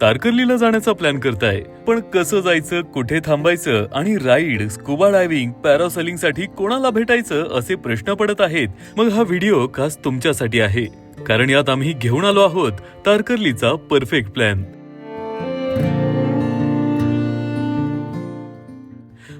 तारकर्लीला जाण्याचा प्लॅन करताय, पण कसं जायचं, कुठे थांबायचं आणि राईड, स्कुबा डायव्हिंग, पॅरासेलिंग साठी कोणाला भेटायचं असे प्रश्न पडत आहेत. मग हा व्हिडिओ खास तुमच्यासाठी आहे, कारण यात आम्ही घेऊन आलो आहोत तारकर्लीचा परफेक्ट प्लॅन.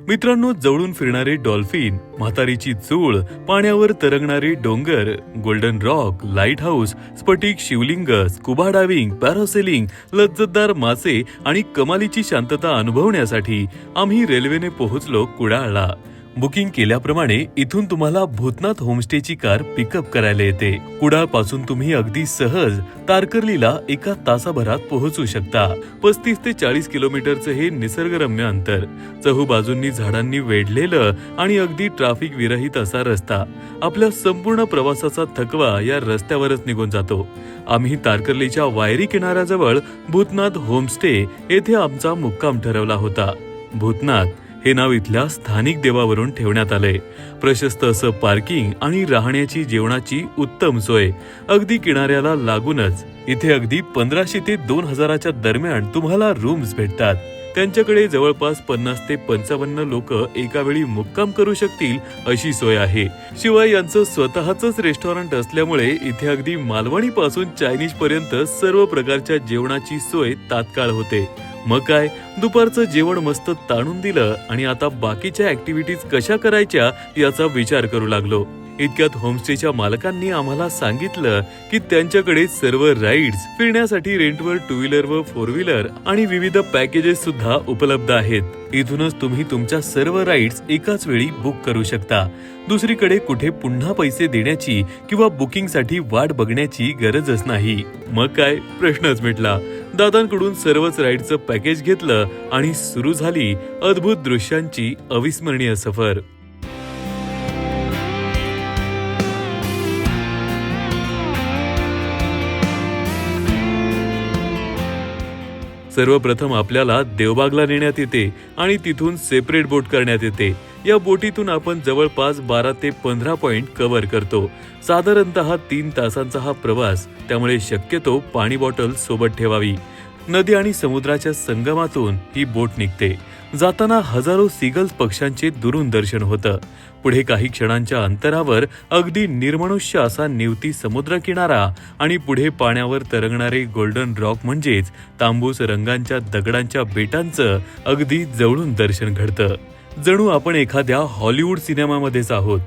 मित्रांनो, जवळून फिरणारे डॉल्फिन, म्हातारीची चूळ, पाण्यावर तरंगणारे डोंगर, गोल्डन रॉक, लाईट हाऊस, स्फटिक शिवलिंग, स्कुबा डायव्हिंग, पॅरासेलिंग, लज्जतदार मासे आणि कमालीची शांतता अनुभवण्यासाठी आम्ही रेल्वेने पोहोचलो कुडाळला. बुकिंग केल्याप्रमाणे इथून तुम्हाला भूतनाथ होमस्टेची कार पिकअप करायला येते. कुडाळ पासून तुम्ही अगदी सहज तारकर्लीला एका तासाभरात पोहोचू शकता. 35 ते 40 किलोमीटरचं हे निसर्गरम्य अंतर, चहूबाजूंनी झाडांनी वेढलेलं आणि अगदी ट्रॅफिक विरहित असा रस्ता. आपल्या संपूर्ण प्रवासाचा थकवा या रस्त्यावरच निघून जातो. आम्ही तारकर्लीच्या वायरी किनाऱ्याजवळ भूतनाथ होमस्टे येथे आमचा मुक्काम ठरवला होता. भूतनाथ हे नाव इथल्या स्थानिक देवावरून ठेवण्यात आलंय. प्रशस्त असं पार्किंग आणि राहण्याची जेवणाची उत्तम सोय अगदी किनाऱ्याला लागूनच. इथे अगदी 1500 ते 2000च्या दरम्यान तुम्हाला रूम्स भेटतात. त्यांच्याकडे जवळपास 50 ते 55 लोक एका वेळी मुक्काम करू शकतील अशी सोय आहे. शिवाय यांचं स्वतःच रेस्टॉरंट असल्यामुळे इथे अगदी मालवणी पासून चायनीज पर्यंत सर्व प्रकारच्या जेवणाची सोय तात्काळ होते. मग काय, दुपारचं जेवण मस्त ताणून दिलं आणि आता बाकीच्या ऍक्टिव्हिटीज कशा करायच्या याचा विचार करू लागलो. इतक्यात होमस्टेच्या मालकांनी आम्हाला सांगितलं की त्यांच्याकडे सर्व राईड्स, फिरण्यासाठी रेंटवर 2 व्हीलर व 4 व्हीलर आणि विविध पॅकेजेस सुद्धा उपलब्ध आहेत. इथूनच तुम्ही तुमच्या सर्व राईड्स एकाच वेळी बुक करू शकता. दुसरीकडे कुठे पुन्हा पैसे देण्याची किंवा बुकिंगसाठी वाट बघण्याची गरजच नाही. मग काय, प्रश्नच मिटला. दादांकडून सर्वच राईडचं पॅकेज घेतलं आणि सुरू झाली अद्भुत दृश्यांची अविस्मरणीय सफर. सर्वप्रथम आपल्याला देवबागला नेण्यात येते आणि तिथून सेपरेट बोट करण्यात येते. या बोटीतून आपण जवळपास 12 ते 15 पॉइंट कव्हर करतो. साधारणतः 3 तासांचा हा प्रवास, त्यामुळे शक्यतो पाणी बॉटल सोबत ठेवावी. नदी आणि समुद्राच्या संगमातून ही बोट निघते. जाताना हजारो सीगल्स पक्ष्यांचे दुरून दर्शन होतं. पुढे काही क्षणांच्या अंतरावर अगदी निर्मनुष्य असा निवती समुद्र किनारा आणि पुढे पाण्यावर तरंगणारे गोल्डन रॉक म्हणजेच तांबूस रंगांच्या दगडांच्या बेटांचं अगदी जवळून दर्शन घडतं. जणू आपण एखाद्या हॉलिवूड सिनेमामध्येच आहोत.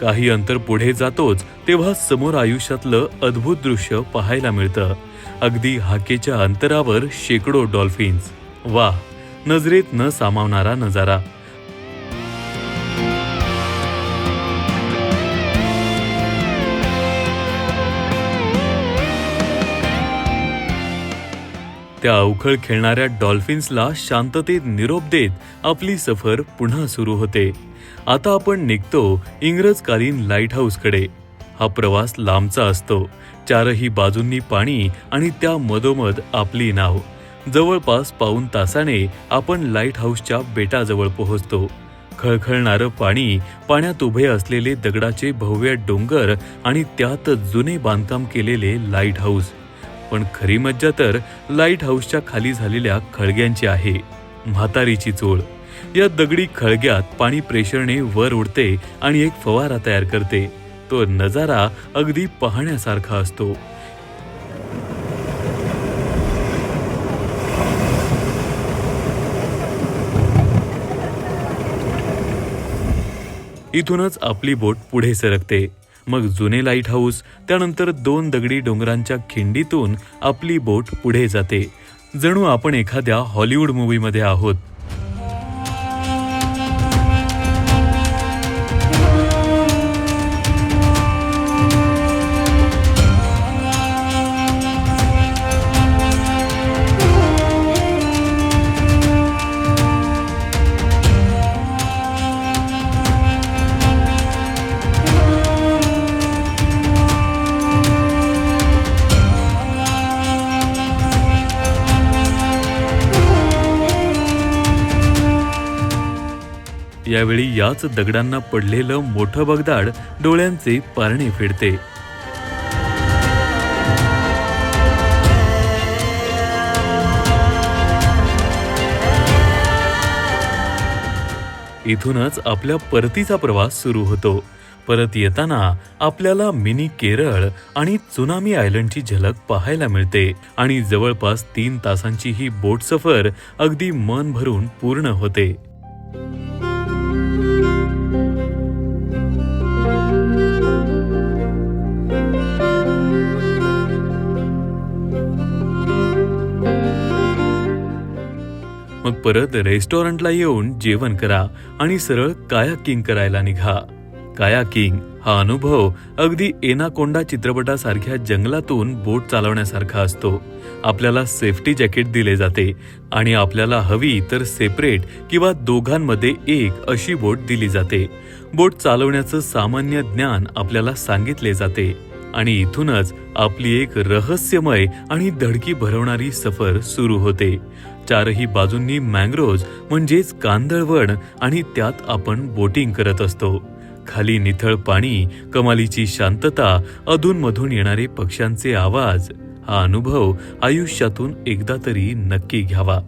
काही अंतर पुढे जातोच तेव्हा समोर आयुष्यातलं अद्भुत दृश्य पाहायला मिळतं. अगदी हाकेच्या अंतरावर शेकडो डॉल्फिन्स. वा, नजरेत न सामावणारा नजारा. त्या अवखळ खेळणाऱ्या डॉल्फिन्सला शांततेत निरोप देत आपली सफर पुन्हा सुरू होते. आता आपण निघतो इंग्रजकालीन लाईट हाऊसकडे. हा प्रवास लांबचा असतो. चारही बाजूंनी पाणी आणि त्या मधोमध आपली नाव. जवळपास पाऊण तासाने आपण लाईट हाऊसच्या बेटाजवळ पोहोचतो. खळखळणारं पाणी, पाण्यात उभे असलेले दगडाचे भव्य डोंगर आणि त्यात जुने बांधकाम केलेले लाईट हाऊस. पण खरी मज्जा तर लाईट हाऊसच्या खाली झालेल्या खळग्यांची आहे. म्हातारीची चूळ. या दगडी खळग्यात पाणी प्रेशरने वर उडते आणि एक फवारा तयार करते. तो नजारा अगदी पाहण्यासारखा असतो. इथूनच आपली बोट पुढे सरकते. मग जुने लाईट हाऊस, त्यानंतर 2 दगडी डोंगरांच्या खिंडीतून आपली बोट पुढे जाते. जणू आपण एखाद्या हॉलिवूड मूव्हीमध्ये आहोत. यावेळी याच दगडांना पडलेलं मोठं भगदाड डोळ्यांचे पारणे फेडते. इथूनच आपल्या परतीचा प्रवास सुरू होतो. परत येताना आपल्याला मिनी केरळ आणि त्सुनामी आयलंडची झलक पाहायला मिळते आणि जवळपास 3 तासांची ही बोट सफर अगदी मन भरून पूर्ण होते. मग परत रेस्टॉरंटला येऊन जेवण करा आणि सरळ कायाकिंग करायला निघा. कायाकिंग हा अनुभव अगदी एनाकोंडा चित्रपटासारख्या जंगलातून बोट चालवण्यासारखा असतो. आपल्याला सेफ्टी जॅकेट दिले जाते आणि आपल्याला हवी तर सेपरेट किंवा दोघांमध्ये एक अशी बोट दिली जाते. बोट चालवण्याचं सामान्य ज्ञान आपल्याला सांगितले जाते आणि इथूनच आपली एक रहस्यमय आणि धडकी भरवणारी सफर सुरू होते. चारही बाजूंनी मँग्रोव्ज म्हणजेच कांदळवन आणि त्यात आपण बोटिंग करत असतो. खाली निथळ पाणी, कमालीची शांतता, अधूनमधून येणारे पक्ष्यांचे आवाज. हा अनुभव आयुष्यातून एकदा तरी नक्की घ्यावा.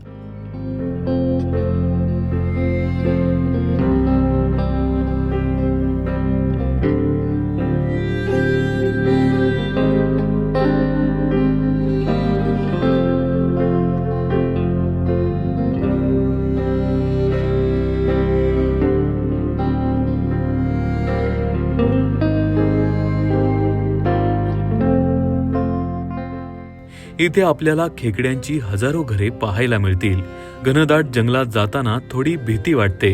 इथे आपल्याला खेकड्यांची हजारो घरे पाहायला मिळतील. घनदाट जंगलात जाताना थोडी भीती वाटते,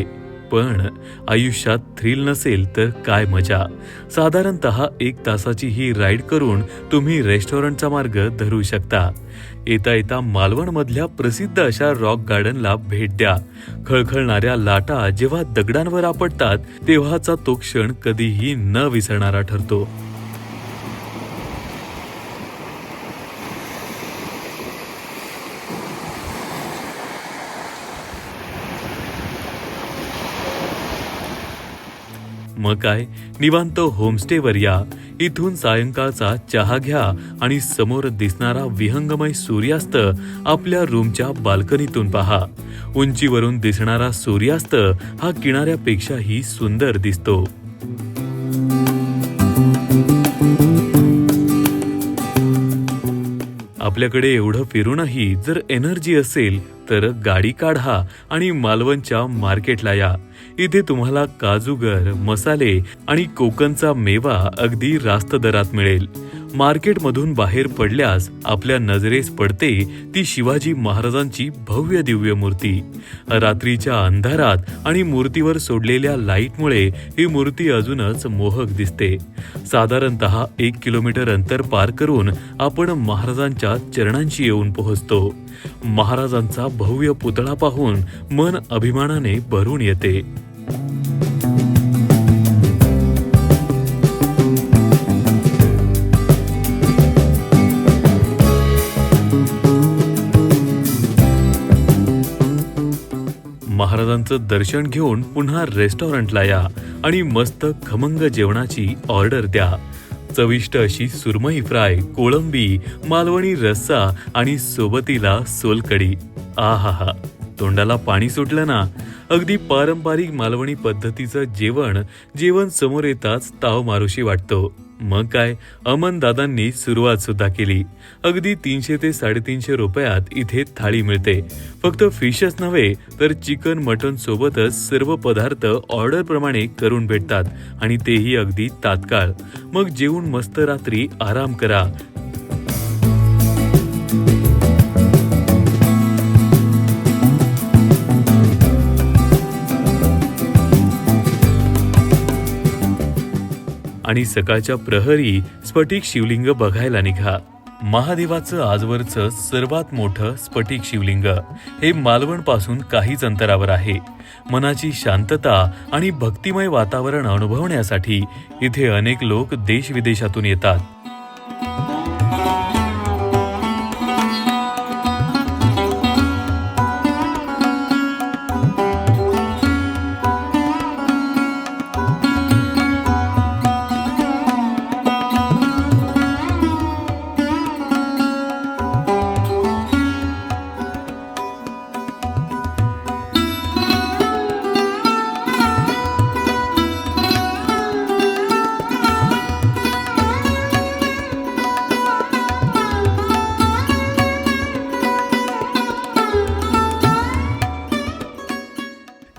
पण आयुष्यात थ्रिल नसेल तर काय मजा. साधारणतः 1 तासाची ही राईड करून तुम्ही रेस्टॉरंटचा मार्ग धरू शकता. येता येता मालवणमधल्या प्रसिद्ध अशा रॉक गार्डनला भेट द्या. खळखळणाऱ्या लाटा जेव्हा दगडांवर आपटतात तेव्हाचा तो क्षण कधीही न विसरणारा ठरतो. मग काय, निवांत होमस्टेवर या. इथून सायंकाळचा चहा घ्या आणि समोर दिसणारा विहंगमय सूर्यास्त आपल्या रूमच्या बाल्कनीतून पहा. उंचीवरून दिसणारा सूर्यास्त हा किनाऱ्यापेक्षाही सुंदर दिसतो. आपल्याकडे एवढं फिरूनही जर एनर्जी असेल तर गाडी काढा आणि मालवणच्या मार्केटला या. इथे तुम्हाला काजूगर, मसाले आणि कोकणचा मेवा अगदी रास्त दरात मिळेल. मार्केटमधून बाहेर पडल्यास आपल्या नजरेस पडते ती शिवाजी महाराजांची भव्य दिव्य मूर्ती. रात्रीच्या अंधारात आणि मूर्तीवर सोडलेल्या लाईटमुळे ही मूर्ती अजूनच मोहक दिसते. साधारणतः 1 किलोमीटर अंतर पार करून आपण महाराजांच्या चरणांशी येऊन पोहोचतो. महाराजांचा भव्य पुतळा पाहून मन अभिमानाने भरून येते. महाराजांचं दर्शन घेऊन पुन्हा रेस्टॉरंटला या आणि मस्त खमंग जेवणाची ऑर्डर द्या. चविष्ट अशी सुरमई फ्राय, कोळंबी, मालवणी रस्सा आणि सोबतीला सोलकढी. आहाहा, तोंडाला पाणी सुटलं ना. अगदी पारंपरिक मालवणी पद्धतीचं जेवण समोर येताच ताव मारुशी वाटतो. मग काय, अमन दादांनी सुरुवात सुद्धा केली. अगदी 300 ते 350 रुपयात इथे थाळी मिळते. फक्त फिशच नव्हे तर चिकन, मटन सोबतच सर्व पदार्थ ऑर्डर प्रमाणे करून भेटतात आणि तेही अगदी तात्काळ. मग जेवून मस्त रात्री आराम करा. आणि सकाळच्या प्रहरी स्फटिक शिवलिंग बघायला निघा. महादेवाचं आजवरचं सर्वात मोठं स्फटिक शिवलिंग हे मालवण पासून काहीच अंतरावर आहे. मनाची शांतता आणि भक्तिमय वातावरण अनुभवण्यासाठी इथे अनेक लोक देश विदेशातून येतात.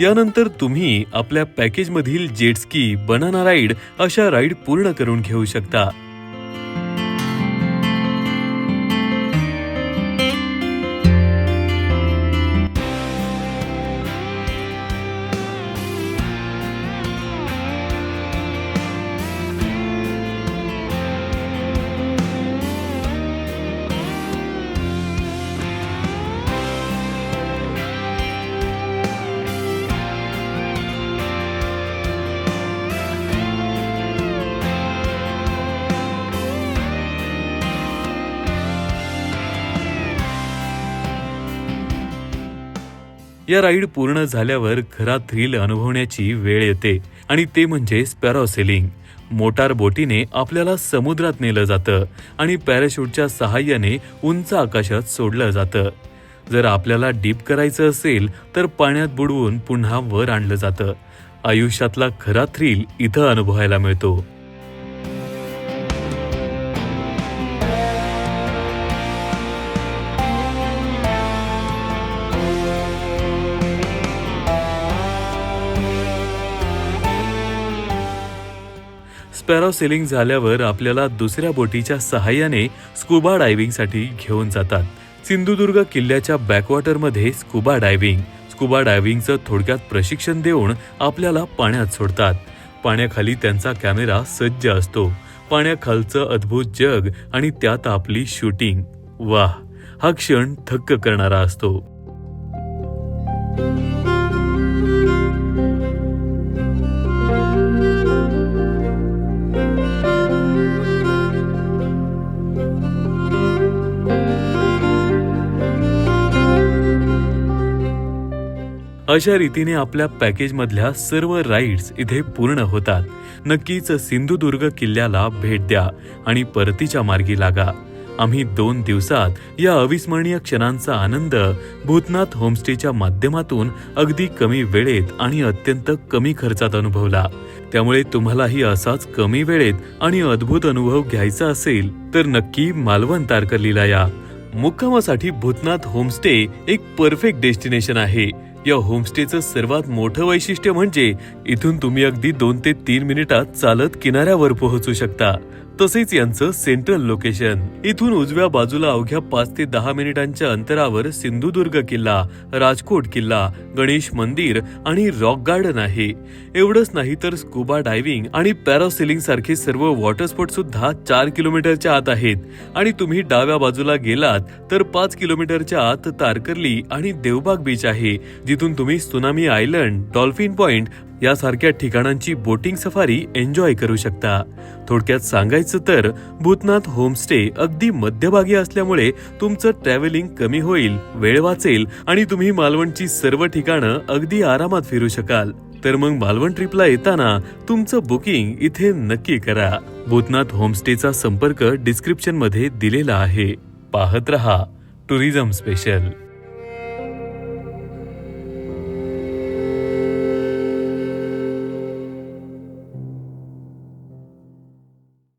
यानंतर तुम्ही आपल्या पॅकेजमधील जेट स्की, बनाना राईड अशा राईड पूर्ण करून घेऊ शकता. या राईड पूर्ण झाल्यावर खरा थ्रिल अनुभवण्याची वेळ येते आणि ते म्हणजे पॅरासेलिंग. मोटार बोटीने आपल्याला समुद्रात नेलं जातं आणि पॅराशूटच्या सहाय्याने उंच आकाशात सोडलं जातं. जर आपल्याला डीप करायचं असेल तर पाण्यात बुडवून पुन्हा वर आणलं जातं. आयुष्यातला खरा थ्रिल इथं अनुभवायला मिळतो. पॅरासेलिंग झाल्यावर आपल्याला दुसऱ्या बोटीच्या सहाय्याने स्कुबा डायव्हिंगसाठी घेऊन जातात. सिंधुदुर्ग किल्ल्याच्या बॅकवॉटरमध्ये स्कुबा डायव्हिंगचं थोडक्यात प्रशिक्षण देऊन आपल्याला पाण्यात सोडतात. पाण्याखाली त्यांचा कॅमेरा सज्ज असतो. पाण्याखालचं अद्भुत जग आणि त्यात आपली शूटिंग. वाह, हा क्षण थक्क करणारा असतो. अशा रीतीने आपल्या पॅकेजमधल्या सर्व राईड्स इथे पूर्ण होतात. नक्कीच सिंधुदुर्ग किल्ल्याला भेट द्या आणि परतीच्या मार्गी लागा. आम्ही 2 दिवसात या अविस्मरणीय क्षणांचा आनंद भूतनाथ होमस्टेच्या माध्यमातून अगदी कमी वेळेत आणि अत्यंत कमी खर्चात अनुभवला. त्यामुळे तुम्हालाही असाच कमी वेळेत आणि अद्भुत अनुभव घ्यायचा असेल तर नक्की मालवण तारकर्लीला या. मुक्कामासाठी भूतनाथ होमस्टे एक परफेक्ट डेस्टिनेशन आहे. या होमस्टेचं सर्वात मोठं वैशिष्ट्य म्हणजे इथून तुम्ही अगदी 2 ते 3 मिनिटात चालत किनाऱ्यावर पोहोचू शकता. तसेच यांचं सेंट्रल लोकेशन. इथून उजव्या बाजूला अवघ्या 5 ते 10 मिनिटांच्या अंतरावर सिंधुदुर्ग किल्ला, राजकोट किल्ला, गणेश मंदिर आणि रॉक गार्डन आहे. एवढंच नाही तर स्कुबा डायव्हिंग आणि पॅरासेलिंग सारखे सर्व वॉटर स्पोर्ट सुद्धा 4 किलोमीटरच्या आत आहेत. आणि तुम्ही डाव्या बाजूला गेलात तर 5 किलोमीटरच्या आत तारकर्ली आणि देवबाग बीच आहे, जिथून तुम्ही सुनामी आयलंड, डॉल्फिन पॉइंट यासारख्या ठिकाणांची बोटिंग सफारी एन्जॉय करू शकता. थोडक्यात सांगायचं तर भूतनाथ होमस्टे अगदी मध्यभागी असल्यामुळे तुमचं ट्रॅव्हलिंग कमी होईल, वेळ वाचेल आणि तुम्ही मालवणची सर्व ठिकाणं अगदी आरामात फिरू शकाल. तर मग मालवण ट्रिपला येताना तुमचं बुकिंग इथे नक्की करा. भूतनाथ होमस्टेचा संपर्क डिस्क्रिप्शन मध्ये दिलेला आहे. पाहत रहा टुरिझम स्पेशल.